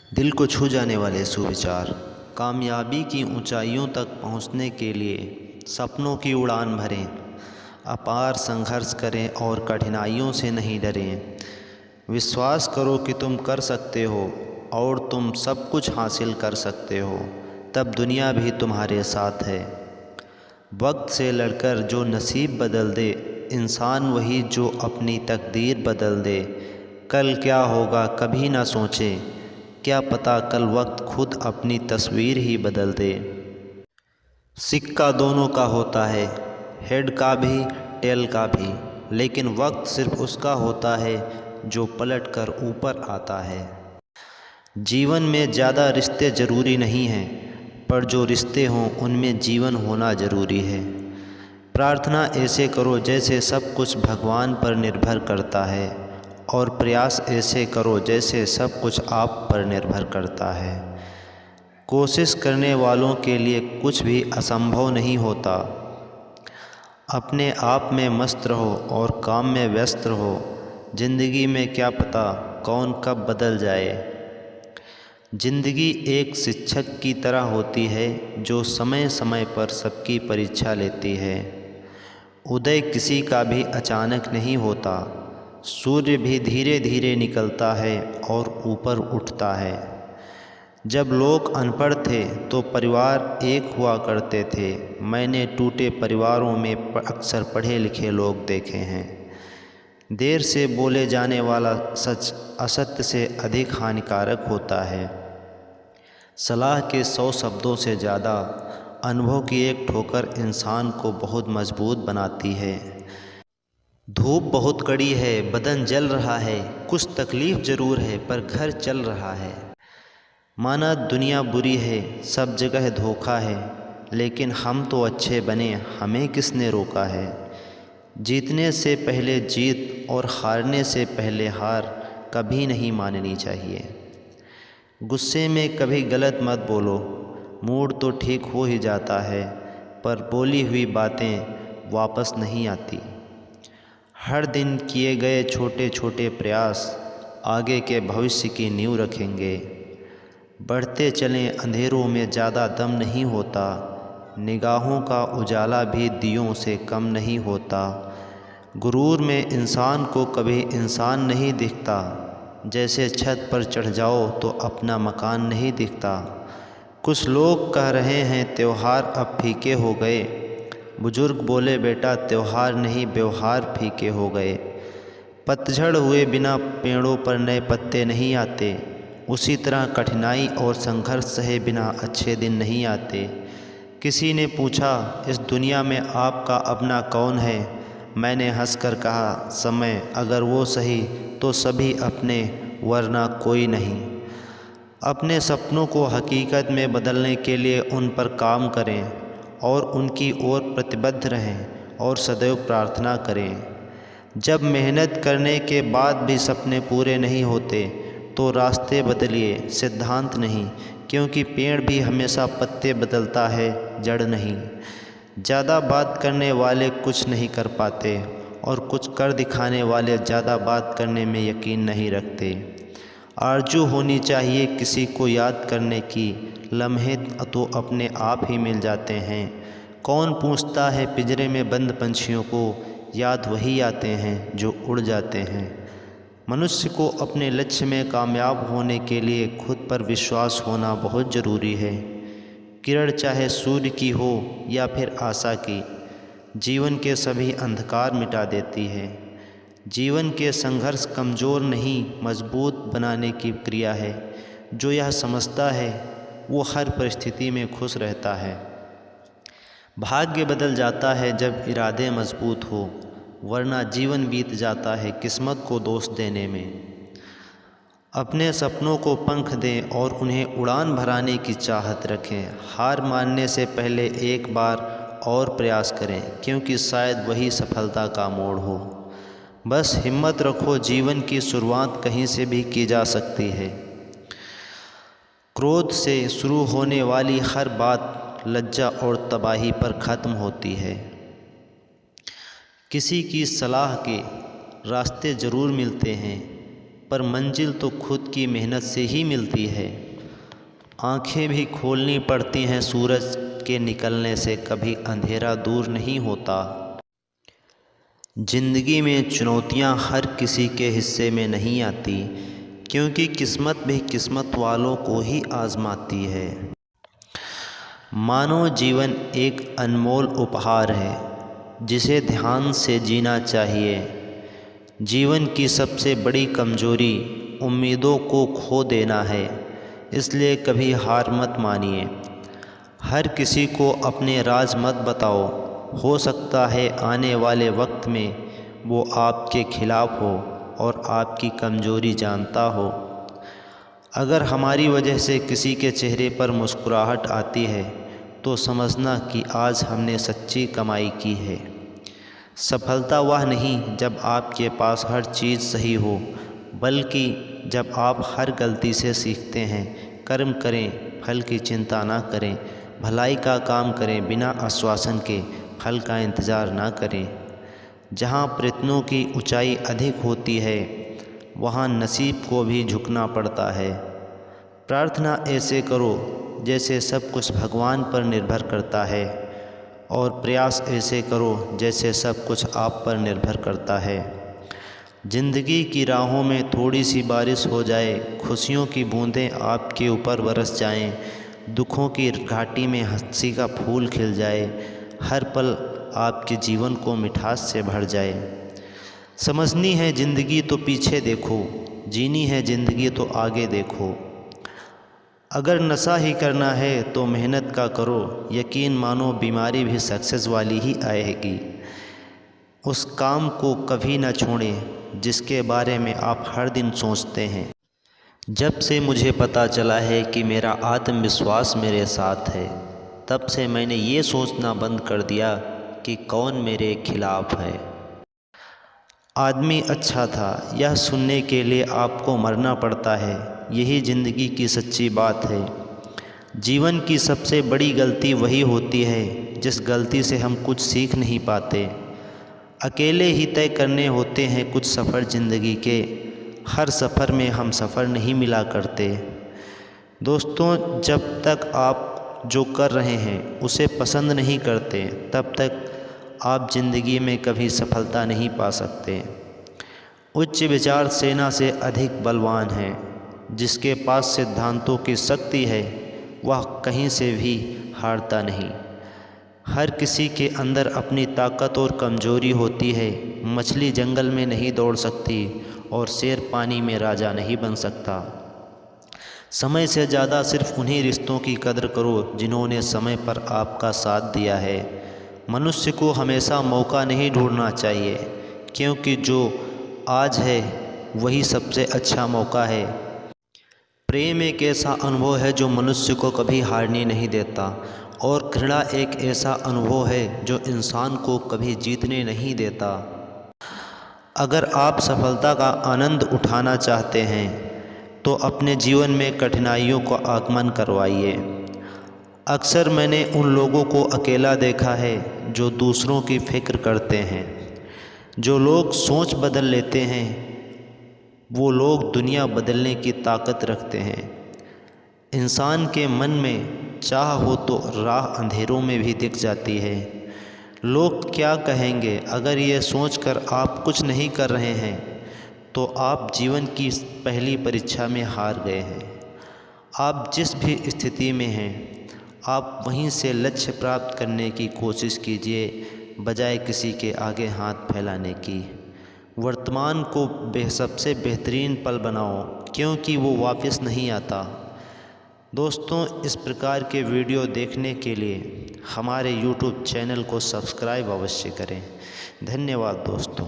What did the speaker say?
दिल को छू जाने वाले सुविचार। कामयाबी की ऊंचाइयों तक पहुंचने के लिए सपनों की उड़ान भरें, अपार संघर्ष करें और कठिनाइयों से नहीं डरें। विश्वास करो कि तुम कर सकते हो और तुम सब कुछ हासिल कर सकते हो, तब दुनिया भी तुम्हारे साथ है। वक्त से लड़कर जो नसीब बदल दे, इंसान वही जो अपनी तकदीर बदल दे। कल क्या होगा कभी ना सोचे, क्या पता कल वक्त खुद अपनी तस्वीर ही बदल दे। सिक्का दोनों का होता है, हेड का भी टेल का भी, लेकिन वक्त सिर्फ उसका होता है जो पलट कर ऊपर आता है। जीवन में ज़्यादा रिश्ते ज़रूरी नहीं हैं, पर जो रिश्ते हों उनमें जीवन होना ज़रूरी है। प्रार्थना ऐसे करो जैसे सब कुछ भगवान पर निर्भर करता है, और प्रयास ऐसे करो जैसे सब कुछ आप पर निर्भर करता है। कोशिश करने वालों के लिए कुछ भी असंभव नहीं होता। अपने आप में मस्त रहो और काम में व्यस्त रहो। ज़िंदगी में क्या पता कौन कब बदल जाए। ज़िंदगी एक शिक्षक की तरह होती है जो समय समय पर सबकी परीक्षा लेती है। उदय किसी का भी अचानक नहीं होता। सूर्य भी धीरे धीरे निकलता है और ऊपर उठता है। जब लोग अनपढ़ थे तो परिवार एक हुआ करते थे। मैंने टूटे परिवारों में अक्सर पढ़े लिखे लोग देखे हैं। देर से बोले जाने वाला सच असत्य से अधिक हानिकारक होता है। सलाह के 100 शब्दों से ज़्यादा अनुभव की एक ठोकर इंसान को बहुत मजबूत बनाती है। धूप बहुत कड़ी है, बदन जल रहा है, कुछ तकलीफ़ ज़रूर है पर घर चल रहा है। माना दुनिया बुरी है, सब जगह धोखा है, लेकिन हम तो अच्छे बने, हमें किसने रोका है। जीतने से पहले जीत और हारने से पहले हार कभी नहीं माननी चाहिए। गुस्से में कभी गलत मत बोलो, मूड तो ठीक हो ही जाता है, पर बोली हुई बातें वापस नहीं आती। हर दिन किए गए छोटे छोटे प्रयास आगे के भविष्य की नींव रखेंगे। बढ़ते चलें अंधेरों में ज़्यादा दम नहीं होता, निगाहों का उजाला भी दियों से कम नहीं होता। गुरूर में इंसान को कभी इंसान नहीं दिखता, जैसे छत पर चढ़ जाओ तो अपना मकान नहीं दिखता। कुछ लोग कह रहे हैं त्योहार अब फीके हो गए, बुजुर्ग बोले बेटा त्योहार नहीं व्यवहार फीके हो गए। पतझड़ हुए बिना पेड़ों पर नए पत्ते नहीं आते, उसी तरह कठिनाई और संघर्ष सहे बिना अच्छे दिन नहीं आते। किसी ने पूछा इस दुनिया में आपका अपना कौन है। मैंने हंसकर कहा समय, अगर वो सही तो सभी अपने, वरना कोई नहीं। अपने सपनों को हकीकत में बदलने के लिए उन पर काम करें और उनकी ओर प्रतिबद्ध रहें और सदैव प्रार्थना करें। जब मेहनत करने के बाद भी सपने पूरे नहीं होते तो रास्ते बदलिए, सिद्धांत नहीं, क्योंकि पेड़ भी हमेशा पत्ते बदलता है, जड़ नहीं। ज़्यादा बात करने वाले कुछ नहीं कर पाते और कुछ कर दिखाने वाले ज़्यादा बात करने में यकीन नहीं रखते। आरज़ू होनी चाहिए किसी को याद करने की, लम्हे तो अपने आप ही मिल जाते हैं। कौन पूछता है पिंजरे में बंद पंछियों को, याद वही आते हैं जो उड़ जाते हैं। मनुष्य को अपने लक्ष्य में कामयाब होने के लिए खुद पर विश्वास होना बहुत ज़रूरी है। किरण चाहे सूर्य की हो या फिर आशा की, जीवन के सभी अंधकार मिटा देती है। जीवन के संघर्ष कमज़ोर नहीं मजबूत बनाने की क्रिया है। जो यह समझता है वो हर परिस्थिति में खुश रहता है। भाग्य बदल जाता है जब इरादे मजबूत हो, वरना जीवन बीत जाता है किस्मत को दोष देने में। अपने सपनों को पंख दें और उन्हें उड़ान भराने की चाहत रखें। हार मानने से पहले एक बार और प्रयास करें, क्योंकि शायद वही सफलता का मोड़ हो। बस हिम्मत रखो, जीवन की शुरुआत कहीं से भी की जा सकती है। क्रोध से शुरू होने वाली हर बात लज्जा और तबाही पर ख़त्म होती है। किसी की सलाह के रास्ते ज़रूर मिलते हैं, पर मंजिल तो खुद की मेहनत से ही मिलती है। आंखें भी खोलनी पड़ती हैं सूरज के निकलने से, कभी अंधेरा दूर नहीं होता। ज़िंदगी में चुनौतियां हर किसी के हिस्से में नहीं आती, क्योंकि किस्मत भी किस्मत वालों को ही आजमाती है। मानव जीवन एक अनमोल उपहार है, जिसे ध्यान से जीना चाहिए। जीवन की सबसे बड़ी कमजोरी उम्मीदों को खो देना है, इसलिए कभी हार मत मानिए। हर किसी को अपने राज मत बताओ, हो सकता है आने वाले वक्त में वो आपके खिलाफ हो और आपकी कमजोरी जानता हो। अगर हमारी वजह से किसी के चेहरे पर मुस्कुराहट आती है तो समझना कि आज हमने सच्ची कमाई की है। सफलता वह नहीं जब आपके पास हर चीज़ सही हो, बल्कि जब आप हर गलती से सीखते हैं। कर्म करें, फल की चिंता ना करें, भलाई का काम करें, बिना आश्वासन के फल का इंतज़ार ना करें। जहाँ प्रयत्नों की ऊंचाई अधिक होती है, वहाँ नसीब को भी झुकना पड़ता है। प्रार्थना ऐसे करो जैसे सब कुछ भगवान पर निर्भर करता है, और प्रयास ऐसे करो जैसे सब कुछ आप पर निर्भर करता है। ज़िंदगी की राहों में थोड़ी सी बारिश हो जाए, खुशियों की बूंदें आपके ऊपर बरस जाएं, दुखों की घाटी में हंसी का फूल खिल जाए, हर पल आपके जीवन को मिठास से भर जाए। समझनी है ज़िंदगी तो पीछे देखो, जीनी है ज़िंदगी तो आगे देखो। अगर नशा ही करना है तो मेहनत का करो, यकीन मानो बीमारी भी सक्सेस वाली ही आएगी। उस काम को कभी न छोड़ें जिसके बारे में आप हर दिन सोचते हैं। जब से मुझे पता चला है कि मेरा आत्मविश्वास मेरे साथ है, तब से मैंने ये सोचना बंद कर दिया कि कौन मेरे खिलाफ है। आदमी अच्छा था, यह सुनने के लिए आपको मरना पड़ता है। यही ज़िंदगी की सच्ची बात है। जीवन की सबसे बड़ी गलती वही होती है जिस गलती से हम कुछ सीख नहीं पाते। अकेले ही तय करने होते हैं कुछ सफ़र ज़िंदगी के, हर सफ़र में हम सफ़र नहीं मिला करते। दोस्तों, जब तक आप जो कर रहे हैं उसे पसंद नहीं करते, तब तक आप ज़िंदगी में कभी सफलता नहीं पा सकते। उच्च विचार सेना से अधिक बलवान है। जिसके पास सिद्धांतों की शक्ति है वह कहीं से भी हारता नहीं। हर किसी के अंदर अपनी ताकत और कमजोरी होती है। मछली जंगल में नहीं दौड़ सकती और शेर पानी में राजा नहीं बन सकता। समय से ज़्यादा सिर्फ उन्हीं रिश्तों की कदर करो जिन्होंने समय पर आपका साथ दिया है। मनुष्य को हमेशा मौका नहीं ढूंढना चाहिए, क्योंकि जो आज है वही सबसे अच्छा मौका है। प्रेम एक ऐसा अनुभव है जो मनुष्य को कभी हारने नहीं देता, और घृणा एक ऐसा अनुभव है जो इंसान को कभी जीतने नहीं देता। अगर आप सफलता का आनंद उठाना चाहते हैं तो अपने जीवन में कठिनाइयों का आगमन करवाइए। अक्सर मैंने उन लोगों को अकेला देखा है जो दूसरों की फिक्र करते हैं। जो लोग सोच बदल लेते हैं वो लोग दुनिया बदलने की ताकत रखते हैं। इंसान के मन में चाह हो तो राह अंधेरों में भी दिख जाती है। लोग क्या कहेंगे अगर ये सोचकर आप कुछ नहीं कर रहे हैं तो आप जीवन की पहली परीक्षा में हार गए हैं। आप जिस भी स्थिति में हैं आप वहीं से लक्ष्य प्राप्त करने की कोशिश कीजिए, बजाय किसी के आगे हाथ फैलाने की। वर्तमान को सबसे बेहतरीन पल बनाओ, क्योंकि वो वापस नहीं आता। दोस्तों, इस प्रकार के वीडियो देखने के लिए हमारे YouTube चैनल को सब्सक्राइब अवश्य करें। धन्यवाद दोस्तों।